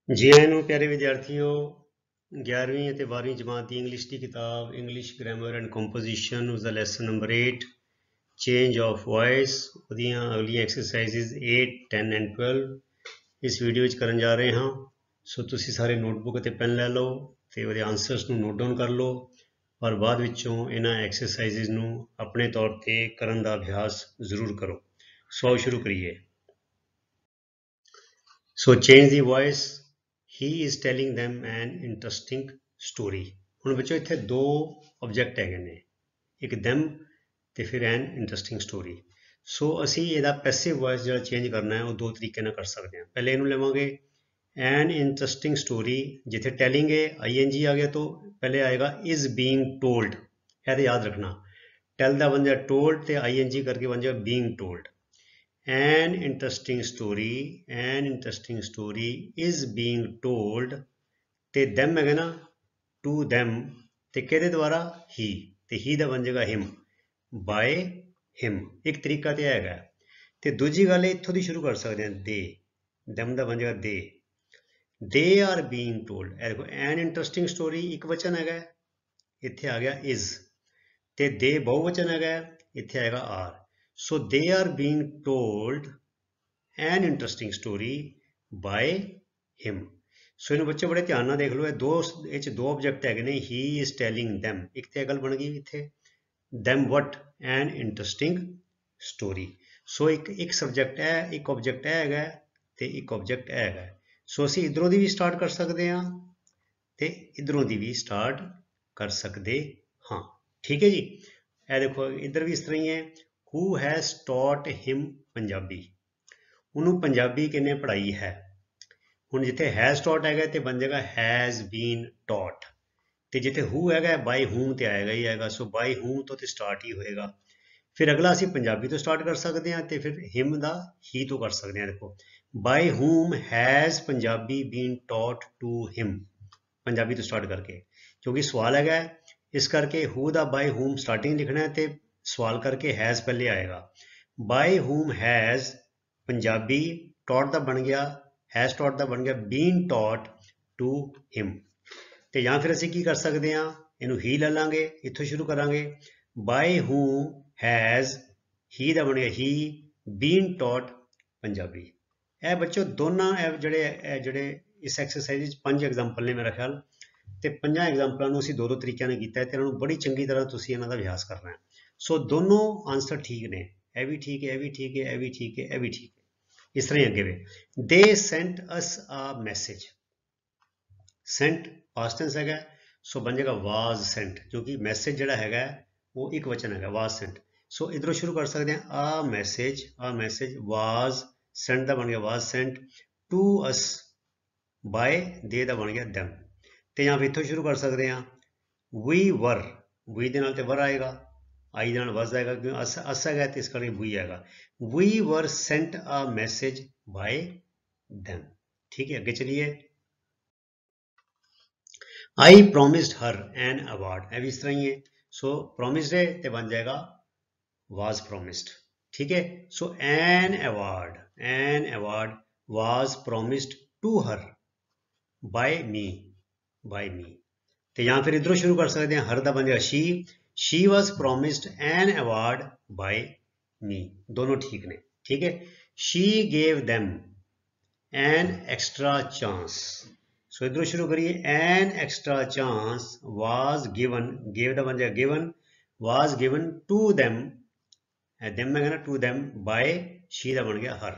जी आए ਨੂੰ ਪਿਆਰੇ ਵਿਦਿਆਰਥੀਓ 11ਵੀਂ ਅਤੇ 12ਵੀਂ ਜਮਾਤ ਦੀ ਇੰਗਲਿਸ਼ ਦੀ ਕਿਤਾਬ ਇੰਗਲਿਸ਼ ਗ੍ਰਾਮਰ ਐਂਡ ਕੰਪੋਜੀਸ਼ਨ ਉਸ ਦਾ lesson number 8 change of voice ਉਹਦੀਆਂ ਅਗਲੀਆਂ ਐਕਸਰਸਾਈਜ਼ਸ 8 10 ਐਂਡ 12 ਇਸ ਵੀਡੀਓ ਵਿੱਚ ਕਰਨ ਜਾ ਰਹੇ ਹਾਂ। ਸੋ ਤੁਸੀਂ ਸਾਰੇ ਨੋਟਬੁੱਕ ਅਤੇ ਪੈਨ ਲੈ ਲਓ ਤੇ ਉਹਦੇ ਆਨਸਰਸ ਨੂੰ ਨੋਟ ਡਾਊਨ ਕਰ ਲਓ ਔਰ ਬਾਅਦ ਵਿੱਚੋਂ ਇਹਨਾਂ ਐਕਸਰਸਾਈਜ਼ਸ ਨੂੰ ਆਪਣੇ ਤੌਰ ਤੇ ਕਰਨ ਦਾ ਅਭਿਆਸ ਜ਼ਰੂਰ ਕਰੋ। ਸੋ ਆਓ ਸ਼ੁਰੂ ਕਰੀਏ। ਸੋ change the voice He is telling them an interesting story। ਹੁਣ ਬੱਚੋ ਇੱਥੇ ਦੋ ਆਬਜੈਕਟ ਹੈਗੇ ਨੇ, ਇੱਕ them ਤੇ ਫਿਰ an interesting story। ਸੋ ਅਸੀਂ ਇਹਦਾ ਪੈਸਿਵ ਵੌਇਸ ਜਿਹੜਾ ਚੇਂਜ ਕਰਨਾ ਹੈ ਉਹ ਦੋ ਤਰੀਕੇ ਨਾਲ ਕਰ ਸਕਦੇ ਹਾਂ। ਪਹਿਲੇ ਇਹਨੂੰ ਲਵਾਂਗੇ an interesting story, ਜਿੱਥੇ telling ਹੈ ing ਆ ਗਿਆ ਤਾਂ ਪਹਿਲੇ ਆਏਗਾ is being told। ਇਹ ਤਾਂ ਯਾਦ ਰੱਖਣਾ, tell ਦਾ ਬਣ ਜਾਏ told ਤੇ ing ਕਰਕੇ ਬਣ ਜਾਏ being told। An interesting story is being told ਤੇ them ਹੈਗਾ ਨਾ to them ਤੇ ਕਿਹਦੇ ਦੁਆਰਾ he ਤੇ he ਦਾ ਬਣ ਜਾਏਗਾ him by him। ਇੱਕ ਤਰੀਕਾ ਤੇ ਹੈਗਾ ਤੇ ਦੂਜੀ ਗੱਲ ਇੱਥੋਂ ਦੀ ਸ਼ੁਰੂ ਕਰ ਸਕਦੇ ਹਾਂ they them ਦਾ ਬਣ ਜਾਏਗਾ they are being told। ਇਹ ਦੇਖੋ an interesting story ਇੱਕ ਵਚਨ ਹੈਗਾ, ਇੱਥੇ ਆ ਗਿਆ is ਤੇ they ਬਹੁਵਚਨ ਹੈਗਾ, ਇੱਥੇ ਆਏਗਾ are। So they are being told an interesting story by him। So ਇਹਨੂੰ ਬੱਚੇ ਬੜੇ ਧਿਆਨ ਨਾਲ ਦੇਖ ਲਓ, ਇਹ ਦੋ ਆਬਜੈਕਟ ਹੈਗੇ ਨੇ, he is telling them, ਇੱਕ ਤੇ ਗੱਲ ਬਣ ਗਈ ਇੱਥੇ them what an interesting story। ਸੋ ਇੱਕ ਸਬਜੈਕਟ ਹੈ, ਇੱਕ ਆਬਜੈਕਟ ਹੈ ਹੈਗਾ ਤੇ ਇੱਕ ਆਬਜੈਕਟ ਹੈ ਹੈਗਾ। ਸੋ ਅਸੀਂ ਇਧਰੋਂ ਦੀ ਵੀ ਸਟਾਰਟ ਕਰ ਸਕਦੇ ਹਾਂ ਤੇ ਇਧਰੋਂ ਦੀ ਵੀ ਸਟਾਰਟ ਕਰ ਸਕਦੇ ਹਾਂ। ਠੀਕ ਹੈ ਜੀ। ਇਹ ਦੇਖੋ ਇੱਧਰ ਵੀ ਇਸ ਤਰ੍ਹਾਂ ਹੀ ਹੈ, who has taught him Punjabi, ਉਹਨੂੰ ਪੰਜਾਬੀ ਕਿਹਨੇ ਪੜ੍ਹਾਈ ਹੈ। ਹੁਣ ਜਿੱਥੇ has taught ਹੈਗਾ ਤੇ ਬਣ ਜਾਏਗਾ has been taught ਤੇ ਜਿੱਥੇ who ਹੈਗਾ by whom ਤੇ ਆਏਗਾ ਹੀ ਆਏਗਾ। ਸੋ by whom ਤੋਂ ਤੇ ਸਟਾਰਟ ਹੀ ਹੋਏਗਾ। ਫਿਰ ਅਗਲਾ ਅਸੀਂ ਪੰਜਾਬੀ ਤੋਂ ਸਟਾਰਟ ਕਰ ਸਕਦੇ ਹਾਂ ਤੇ ਫਿਰ him ਦਾ he ਤੋਂ ਕਰ ਸਕਦੇ ਹਾਂ। ਦੇਖੋ by whom has Punjabi been taught to him, Punjabi ਤੋਂ ਸਟਾਰਟ ਕਰਕੇ, ਕਿਉਂਕਿ ਸਵਾਲ ਹੈਗਾ ਇਸ ਕਰਕੇ who the by whom starting ਲਿਖਣਾ ਹੈ ਤੇ ਸਵਾਲ ਕਰਕੇ has ਪਹਿਲੇ ਆਏਗਾ। by whom has Punjabi taught ਦਾ ਬਣ ਗਿਆ, has taught ਦਾ ਬਣ ਗਿਆ been taught to him। ਤੇ ਜਾਂ ਫਿਰ ਅਸੀਂ ਕੀ ਕਰ ਸਕਦੇ ਹਾਂ, ਇਹਨੂੰ he ਲੈ ਲਾਂਗੇ, ਇੱਥੋਂ ਸ਼ੁਰੂ ਕਰਾਂਗੇ by whom has he ਦਾ ਬਣ ਗਿਆ he been taught ਪੰਜਾਬੀ। ਇਹ ਬੱਚੋ ਦੋਨਾਂ ਜਿਹੜੇ ਇਸ ਐਕਸਰਸਾਈਜ਼ ਵਿੱਚ 5 ਐਗਜ਼ਾਮਪਲ ਨੇ ਮੇਰਾ ਖਿਆਲ, ਤੇ 5 ਐਗਜ਼ਾਮਪਲਾਂ ਨੂੰ ਅਸੀਂ ਦੋ ਤਰੀਕਿਆਂ ਨਾਲ ਕੀਤਾ ਹੈ ਤੇ ਇਹਨਾਂ ਨੂੰ ਬੜੀ ਚੰਗੀ ਤਰ੍ਹਾਂ ਤੁਸੀਂ ਇਹਨਾਂ ਦਾ ਅਭਿਆਸ ਕਰਨਾ ਹੈ। ਸੋ ਦੋਨੋਂ ਆਨਸਰ ਠੀਕ ਨੇ, ਇਹ ਵੀ ਠੀਕ ਹੈ, ਇਹ ਵੀ ਠੀਕ ਹੈ, ਇਹ ਵੀ ਠੀਕ ਹੈ, ਇਹ ਵੀ ਠੀਕ ਹੈ। ਇਸ ਤਰ੍ਹਾਂ ਹੀ ਅੱਗੇ ਵੇ they sent us a message। sent past tense ਹੈਗਾ, ਸੋ ਬਣ ਜਾਏਗਾ was sent, ਕਿਉਂਕਿ ਮੈਸੇਜ ਜਿਹੜਾ ਹੈਗਾ ਉਹ ਇੱਕ ਵਚਨ ਹੈਗਾ was sent। ਸੋ ਇਧਰੋਂ ਸ਼ੁਰੂ ਕਰ ਸਕਦੇ ਹਾਂ a message was sent ਦਾ ਬਣ ਗਿਆ was sent to us by they ਦਾ ਬਣ ਗਿਆ them। ਤੇ ਜਾਂ ਫਿਰ ਇੱਥੋਂ ਸ਼ੁਰੂ ਕਰ ਸਕਦੇ ਹਾਂ we we ਦੇ ਨਾਲ ਤੇ were ਆਏਗਾ, I ਦੇ ਨਾਲ was ਆਏਗਾ, ਕਿਉਂਕਿ ਅਸ ਹੈਗਾ ਤੇ ਇਸ ਕਰਕੇ we ਆਏਗਾ। we were sent a message by them। ਠੀਕ ਹੈ, ਅੱਗੇ ਚਲੀਏ। I promised her an award, ਇਹ ਵੀ ਇਸ ਤਰ੍ਹਾਂ ਹੀ ਹੈ। ਸੋ promised ਹੈ ਤੇ ਬਣ ਜਾਏਗਾ was promised। ਠੀਕ ਹੈ, ਸੋ an award was promised to her by me ਤੇ ਜਾਂ ਫਿਰ ਇਧਰੋਂ ਸ਼ੁਰੂ ਕਰ ਸਕਦੇ ਹਾਂ, ਹਰ ਦਾ ਬਣ ਜਾਏਗਾ she was promised an award by me, ਦੋਨੋਂ ਠੀਕ ਨੇ। ਠੀਕ ਹੈ, she gave them an extra chance। ਸੋ ਇਧਰੋਂ ਸ਼ੁਰੂ ਕਰੀਏ an extra chance was given, gave ਦਾ ਬਣ ਜਾਏਗਾ given, was given to them, them ਹੈਗਾ ਨਾ to them by she ਦਾ ਬਣ ਗਿਆ her।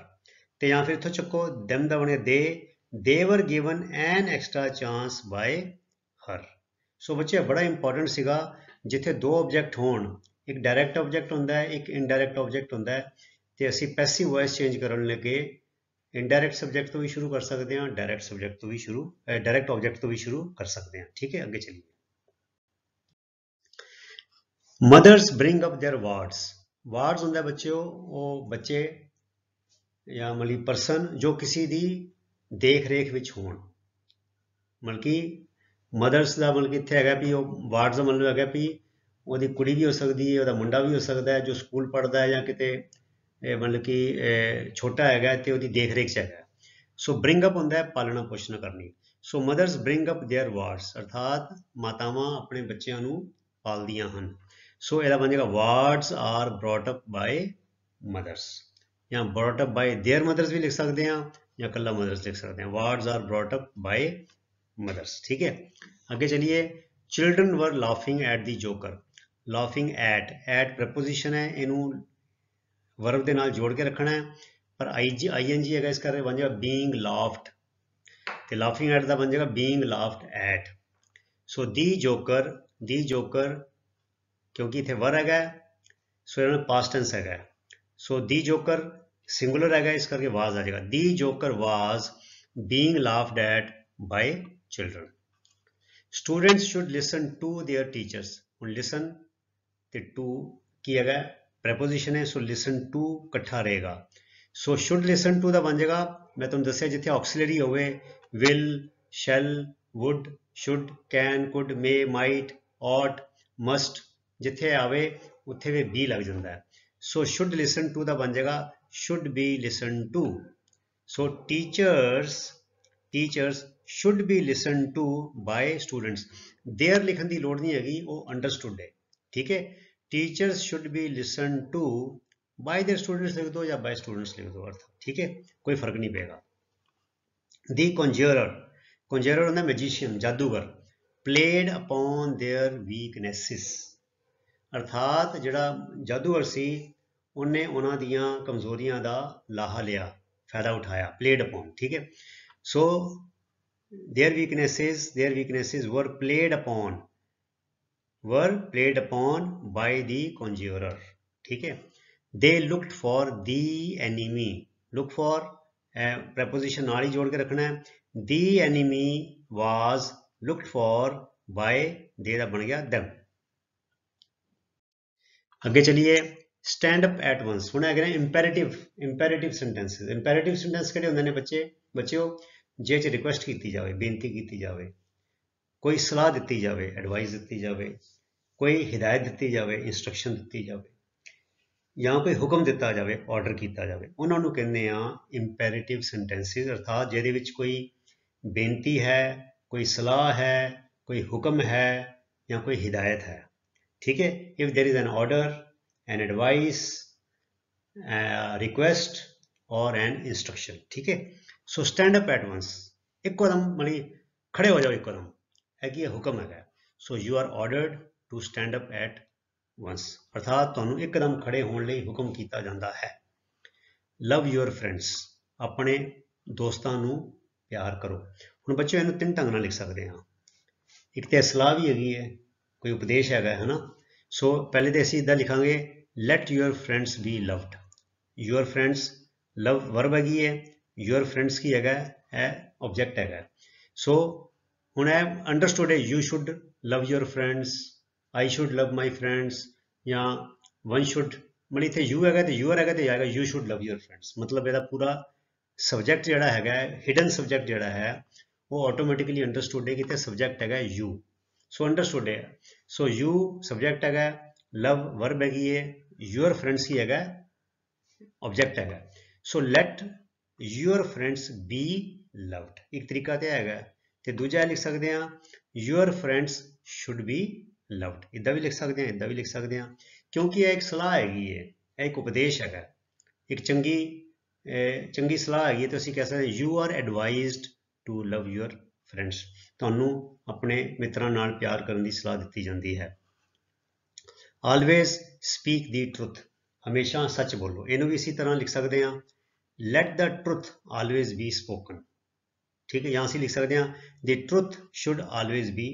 ਤੇ ਜਾਂ ਫਿਰ ਇੱਥੋਂ ਚੱਕੋ them ਦਾ ਬਣ ਗਿਆ they were given an extra chance by her। ਸੋ ਬੱਚੇ ਬੜਾ ਇੰਪੋਰਟੈਂਟ ਸੀਗਾ, ਜਿੱਥੇ ਦੋ ਆਬਜੈਕਟ ਹੋਣ, ਇੱਕ ਡਾਇਰੈਕਟ ਆਬਜੈਕਟ ਹੁੰਦਾ ਹੈ, ਇੱਕ ਇਨਡਾਇਰੈਕਟ ਆਬਜੈਕਟ ਹੁੰਦਾ ਹੈ, ਤੇ ਅਸੀਂ ਪੈਸਿਵ ਵੌਇਸ ਚੇਂਜ ਕਰਨ ਲੱਗੇ ਇਨਡਾਇਰੈਕਟ ਸਬਜੈਕਟ ਤੋਂ ਵੀ ਸ਼ੁਰੂ ਕਰ ਸਕਦੇ ਹਾਂ, ਡਾਇਰੈਕਟ ਆਬਜੈਕਟ ਤੋਂ ਵੀ ਸ਼ੁਰੂ ਕਰ ਸਕਦੇ ਹਾਂ। ਠੀਕ ਹੈ, ਅੱਗੇ ਚਲੀਏ। Mothers bring up their wards ਹੁੰਦਾ ਬੱਚਿਓ ਉਹ ਬੱਚੇ ਜਾਂ ਮਤਲਬ ਪਰਸਨ ਜੋ ਕਿਸੇ ਦੀ ਦੇਖ ਰੇਖ ਵਿੱਚ ਹੋਣ, ਮਤਲਬ ਕਿ ਮਦਰਸ ਦਾ ਮਤਲਬ ਕਿ ਇੱਥੇ ਹੈਗਾ ਵੀ ਉਹ ਵਾਰਡਸ ਦਾ ਮਤਲਬ ਹੈਗਾ ਵੀ ਉਹਦੀ ਕੁੜੀ ਵੀ ਹੋ ਸਕਦੀ ਹੈ, ਉਹਦਾ ਮੁੰਡਾ ਵੀ ਹੋ ਸਕਦਾ ਹੈ, ਜੋ ਸਕੂਲ ਪੜ੍ਹਦਾ ਹੈ ਜਾਂ ਕਿਤੇ ਮਤਲਬ ਕਿ ਛੋਟਾ ਹੈਗਾ ਤੇ ਉਹਦੀ ਦੇਖ ਰੇਖ 'ਚ ਹੈਗਾ। सो ब्रिंग अप होंदा है पालना पोषण करनी। So mothers bring up their wards, अर्थात मातावां अपने बच्चों नूं पालदियां हन। सो इहदा बन जाएगा wards are brought up by mothers, या brought up by their mothers भी लिख सकते हैं या कल्ला मदर्स लिख सकते हैं। Wards are brought up by mothers, ठीक है। आगे चलिए, children were laughing at the joker. Laughing at preposition है, इनू वर्ब के नाल जोड़ के रखना है, पर आई एन जी है इस करके बन जाएगा बीइंग लाफ्ड, तो लाफिंग एट का बन जाएगा बीइंग लाफ्ड एट। सो दी जोकर क्योंकि इतने वर है, सो इन्होंने पास्ट टेंस है। सो दी जोकर सिंगुलर है, इस करके वाज आ जाएगा। The joker was being laughed at by children. Students should listen to their teachers. हुण लिसन ते टू की है प्रैपोजिशन है, सो लिसन टू कट्ठा रहेगा। सो शुड लिसन टू का बन जाएगा, मैं तुहानूं दस्सिया जिथे ऑक्सीलरी होवे will, shall, would, should, can, could, may, might, ought, must, जिथे आवे उत्थे भी बी लग जाता है। सो शुड लिसन टू का बन जाएगा should be listen to. So teachers should be listen to by students. Their लिखन की लोड़ नहीं हैगी, वो अंडरस्टूड है, ठीक है। Teachers should be listen to by their students लिख दो या बाय स्टूडेंट्स लिख दो, अर्थ ठीक है, कोई फर्क नहीं पेगा। दी कॉन्जरर होंदा मैजिशियन, जादूगर। प्लेड अपॉन देयर वीकनेसिस, अर्थात जिहड़ा जादूगर सी उन्हें उन्हां दियां कमजोरियां दा लाहा लिया, फायदा उठाया, प्लेड अपॉन, ठीक है। So their weaknesses were played upon by the conjurer, ठीक है। They looked for the enemy, look for preposition नाल ही जोड़ के रखना है। The enemy was looked for by, they दा बन गया them। अगे चलिए, स्टैंड अप एट वंस। हुण है इंपैरेटिव सेंटेंसेस। इंपैरेटिव सेंटेंस किहड़े हुंदे ने बच्चों, जे च रिक्वेस्ट की जाए, बेनती की जाए, कोई सलाह दी जाए, एडवाइस दी जाए, कोई हिदायत दी जाए, इंस्ट्रक्शन दी जाए, या कोई हुक्म दिता जाए, ऑर्डर किया जाए, उन्होंने कहते हैं इंपैरेटिव सेंटेंसिस, अर्थात जिहदे विच कोई बेनती है, कोई सलाह है, कोई हुक्म है या कोई हिदायत है, ठीक है। If there is an order, an advice, request और एन इंस्ट्रक्शन, ठीक है। So stand up at once, एक कदम मतलब खड़े हो जाओ, एक कदम है कि हुक्म है। So you are ordered to stand up at once, अर्थात तुहानूं एक कदम खड़े होने लई हुक्म किया जाता है। लव योर फ्रेंड्स, अपने दोस्तों नूं प्यार करो। हुण बच्चों इहनूं तीन ढंग नाल लिख सकते हैं, एक तो सलाह भी हैगी है, कोई उपदेश है ना। सो पहले तो असीं इदां लिखांगे, let your friends be loved. Your friends love verb हैगी है, योर फ्रेंड्स की है ऑब्जेक्ट है। सो हुण अंडरस्टूड है, you should love your friends, I should love my friends, या वन शुड, मतलब इतने यू है तो यूअर है तो आएगा you should love your friends. मतलब यदा पूरा सबजैक्ट जोड़ा है, हिडन सबजैक्ट जोड़ा है, वो ऑटोमैटिकली अंडरस्टूड है कि इतने सबजैक्ट है यू। सो अंडरस्टूड है, सो यू सबजैक्ट है, लव वर्ब हैगी है, यूअर फ्रेंड्स की है ऑब्जेक्ट है। So let your friends be loved, एक तरीका तो है। तो दूजा लिख सकते हैं, your friends should be loved, इदा भी लिख सकते हैं, इदा भी लिख सकते हैं, क्योंकि यह एक सलाह हैगी है, एक उपदेश है, एक चंगी सलाह हैगी, तो असीं कह सकते हैं you are advised to love your friends, तुहानूं अपने मित्रां नाल प्यार करने की सलाह दी जाती है। ऑलवेज स्पीक दी ट्रुथ, हमेशा सच बोलो, इनू भी इसी तरह लिख सकते हैं, let the truth always be spoken, ठीक है। यहाँ से लिख सकते हैं the truth should always be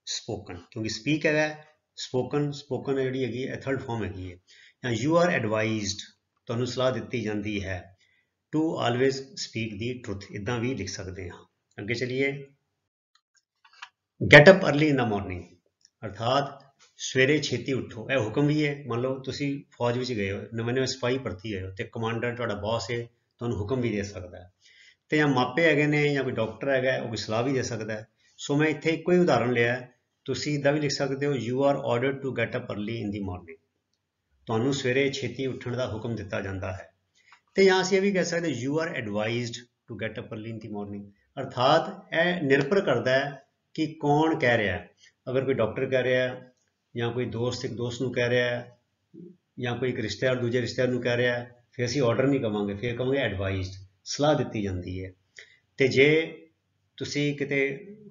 spoken, क्योंकि स्पीक है, स्पोकन जी है थर्ड फॉर्म हैगी है। या यू आर एडवाइज्ड, तुहानूं सलाह दी जाती है, to always speak the truth, इदा भी लिख सकते हैं। अगे चलिए, get up early in the morning, अर्थात सवेरे छेती उठो, यह हुक्म भी है। मान लो तुसी फौज में गए हो, नवे सिपाही भर्ती गए हो, तो कमांडर तुहाडा बॉस है, तुहानूं हुक्म भी दे सकता है, तो या मापे है या कोई डॉक्टर है, वो कोई सलाह भी दे सकता है। सो मैं इत्थे एक ही उदाहरण लिया, तुसी इदा भी लिख सकते हो, you are order to get up early in the morning, तुहानूं सवेरे छेती उठण का हुक्म दिता जाता है। तो यहाँ असीं भी कह सकते you are advised to get up early in the morning. अर्थात यह निर्भर करता है कि कौन कह रहा है। अगर कोई डॉक्टर कह रहा है या कोई दोस्त एक दोस्त ਨੂੰ कह रहा है या कोई एक रिश्तेदार दूजे रिश्तेदार ਨੂੰ कह रहा है, फिर ਅਸੀਂ ऑर्डर नहीं कहांगे, फिर कहांगे एडवाइज्ड, सलाह दी जाती है। तो जे ਤੁਸੀਂ ਕਿਤੇ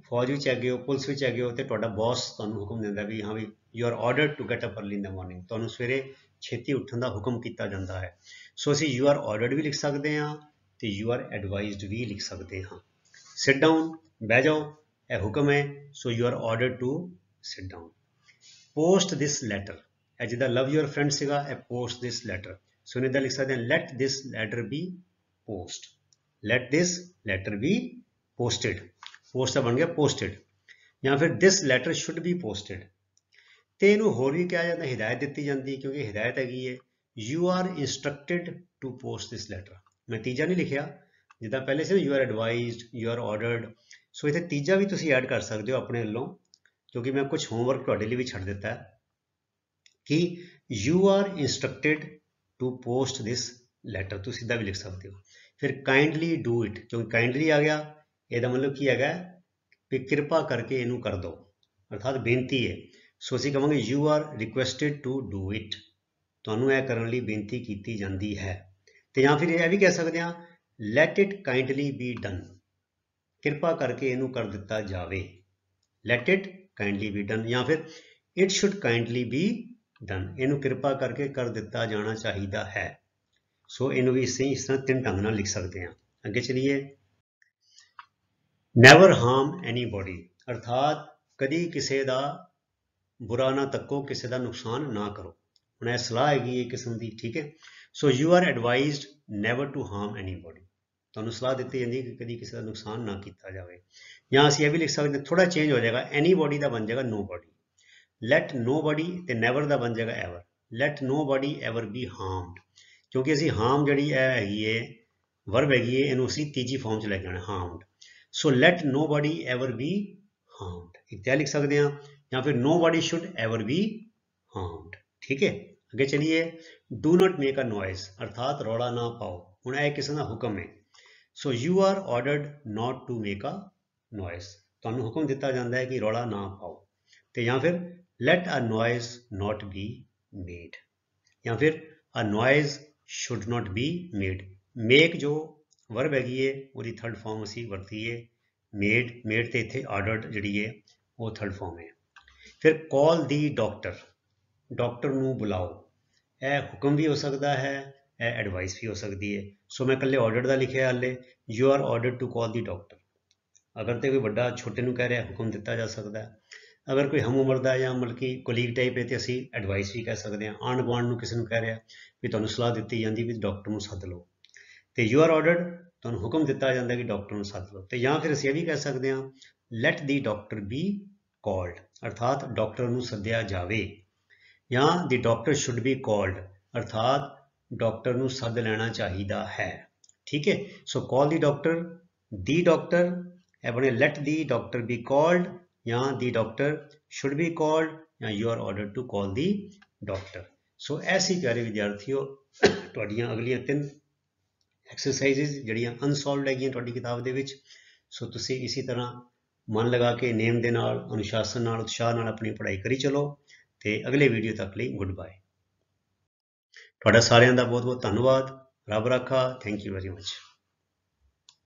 फौज ਵਿੱਚ ਹੈਗੇ ਹੋ, पुलिस ਵਿੱਚ ਹੈਗੇ ਹੋ, ਤੇ ਤੁਹਾਡਾ ਬੌਸ ਤੁਹਾਨੂੰ ਹੁਕਮ ਦਿੰਦਾ ਵੀ ਹਾਂ ਵੀ you are ordered to get up early in the morning, ਤੁਹਾਨੂੰ ਸਵੇਰੇ ਛੇਤੀ ਉੱਠਣ ਦਾ ਹੁਕਮ ਕੀਤਾ ਜਾਂਦਾ ਹੈ। ਸੋ ਅਸੀਂ ਯੂ ਆਰ ਆਰਡਰਡ ਵੀ ਲਿਖ ਸਕਦੇ ਹਾਂ ਤੇ ਯੂ ਆਰ ਐਡਵਾਈਜ਼ਡ ਵੀ ਲਿਖ ਸਕਦੇ ਹਾਂ। ਸਿਟ ਡਾਊਨ, ਬਹਿ ਜਾਓ, ਇਹ ਹੁਕਮ ਹੈ। So you are ordered to sit down. Post this letter, ਇਹ ਜਿੱਦਾਂ ਲਵ ਯੂਅਰ ਫਰੈਂਡ ਸੀਗਾ, ਇਹ ਪੋਸਟ ਦਿਸ ਲੈਟਰ। ਸੋ ਇਹਨੂੰ ਇੱਦਾਂ ਲਿਖ ਸਕਦੇ ਹਾਂ, let this letter be post, let this letter be posted. Post का बन गया पोस्टेड। या फिर this letter should be posted. तो इनू होर भी कहा जाता, हिदायत दी जाती, क्योंकि हिदायत हैगी है you are instructed to post this letter. मैं तीजा नहीं लिखिया, जिदा पहले से you are advised, you are ordered. So इतने तीजा भी तुसी ऐड कर सकते हो अपने वालों, क्योंकि मैं कुछ होमवर्क तुहाडे लिए भी छड्ड दिता है कि you are instructed to post this letter, तुसी इदा भी लिख सकते हो। फिर काइंडली डू इट, क्योंकि काइंडली आ गया, ਇਹਦਾ मतलब ਕੀ ਹੈਗਾ ਵੀ ਕਿਰਪਾ ਕਰਕੇ ਇਹਨੂੰ ਕਰ ਦਿਓ, ਅਰਥਾਤ ਬੇਨਤੀ ਹੈ। ਸੋ ਅਸੀਂ ਕਹਾਂਗੇ you are requested to do it, ਤੁਹਾਨੂੰ ਇਹ ਕਰਨ ਲਈ ਬੇਨਤੀ ਕੀਤੀ ਜਾਂਦੀ ਹੈ। ਤੇ ਜਾਂ ਫਿਰ ਇਹ ਵੀ ਕਹਿ ਸਕਦੇ ਹਾਂ let it kindly be done, ਕਿਰਪਾ ਕਰਕੇ ਇਹਨੂੰ ਕਰ ਦਿੱਤਾ ਜਾਵੇ, let it kindly be done. ਜਾਂ ਫਿਰ it should kindly be done, ਇਹਨੂੰ ਕਿਰਪਾ ਕਰਕੇ ਕਰ ਦਿੱਤਾ ਜਾਣਾ ਚਾਹੀਦਾ ਹੈ। ਸੋ ਇਹਨੂੰ ਵੀ ਅਸੀਂ ਇਸ ਤਰ੍ਹਾਂ ਤਿੰਨ ਢੰਗ ਨਾਲ ਲਿਖ ਸਕਦੇ ਹਾਂ। ਅੱਗੇ ਚਲੀਏ। ਨੈਵਰ ਹਾਰਮ ਐਨੀਬੋਡੀ, ਅਰਥਾਤ ਕਦੀ ਕਿਸੇ ਦਾ ਬੁਰਾ ਨਾ ਤੱਕੋ, ਕਿਸੇ ਦਾ ਨੁਕਸਾਨ ਨਾ ਕਰੋ। ਹੁਣ ਇਹ ਸਲਾਹ ਹੈਗੀ ਇੱਕ ਕਿਸਮ ਦੀ, ਠੀਕ ਹੈ। So you are advised never to harm anybody, ਤੁਹਾਨੂੰ ਸਲਾਹ ਦਿੱਤੀ ਜਾਂਦੀ ਕਿ ਕਦੀ ਕਿਸੇ ਦਾ ਨੁਕਸਾਨ ਨਾ ਕੀਤਾ ਜਾਵੇ। ਜਾਂ ਅਸੀਂ ਇਹ ਵੀ ਲਿਖ ਸਕਦੇ ਹਾਂ, ਥੋੜਾ ਚੇਂਜ ਹੋ ਜਾਏਗਾ, ਐਨੀਬੋਡੀ ਦਾ ਬਣ ਜਾਏਗਾ ਨੋ ਬੋਡੀ, ਲੈਟ ਨੋ ਬੋਡੀ, ਤੇ ਨੈਵਰ ਦਾ ਬਣ ਜਾਏਗਾ ਐਵਰ, ਲੈਟ ਨੋ ਬੋਡੀ ਐਵਰ ਬੀ ਹਾਰਮਡ। ਕਿਉਂਕਿ ਅਸੀਂ ਹਾਰਮ ਜਿਹੜੀ ਇਹ ਹੈਗੀ ਹੈ ਵਰਬ ਹੈਗੀ ਹੈ, ਇਹਨੂੰ ਅਸੀਂ ਤੀਜੀ ਫਾਰਮ 'ਚ ਲੈ ਕੇ ਆਉਣਾ, harmed. So let nobody ever be harmed, इत्यादि लिख सकते हैं। या फिर nobody should ever be harmed, ठीक है। अगे चलिए। Do not make a noise, अर्थात रौला ना पाओ। हुण यह किसी का हुक्म है। So you are ordered not to make a noise, तुहानूं हुक्म दिता जाता है कि रौला ना पाओ। तो या फिर let a noise not be made, या फिर a noise should not be made. Make जो वर्ब हैगी है वो थर्ड फॉर्म असी वरती है मेड, मेड तो इतने आर्डर्ड जी है वो थर्ड फॉर्म है। फिर कॉल दी डॉक्टर, डॉक्टर नू बुलाओ, यह हुक्म भी हो सकता है, यह एडवाइस भी हो सकती है। सो मैं कल्ले ऑर्डर का लिखे हाले, you are order to call the doctor. अगर तो कोई बड़ा छोटे नू कह रहा है हुक्म दिता जा सकता है। अगर कोई हम उम्र का या मतलब कि कोलीग टाइप है तो असी एडवाइस भी कह सकते हैं। आंढ गुआंढ नू किसी नू कह रहा भी तुहानूं सलाह दी जाती भी डॉक्टर नू सद लो, तो यू आर ऑर्डर्ड तुहानूं हुक्म दिता जाता है कि डॉक्टर नूं सद लो। तो या फिर असीं यह भी कह सकते हैं let the doctor be called, अर्थात डॉक्टर नूं सद्या जावे। या the doctor should be called, अर्थात डॉक्टर नूं सद लेना चाहिदा है, ठीक है। सो कॉल दी डॉक्टर यह बने let the doctor be called, या the doctor should be called, या you are ordered to call the doctor. So ऐसी प्यारे विद्यार्थियों तुहाडियां अगलियां 3 एक्सरसाइजिज जड़ियाँ अनसॉल्वड हैगियां तुहाडी किताब दे विच। सो तुसी इसी तरह मन लगा के नेम दे नाल, अनुशासन नाल, उत्साह नाल अपनी पढ़ाई करी चलो। ते अगले वीडियो तक लई गुड बाय। तुहाडा सारिआं दा बहुत बहुत धन्नवाद। रब राखा। Thank you very much.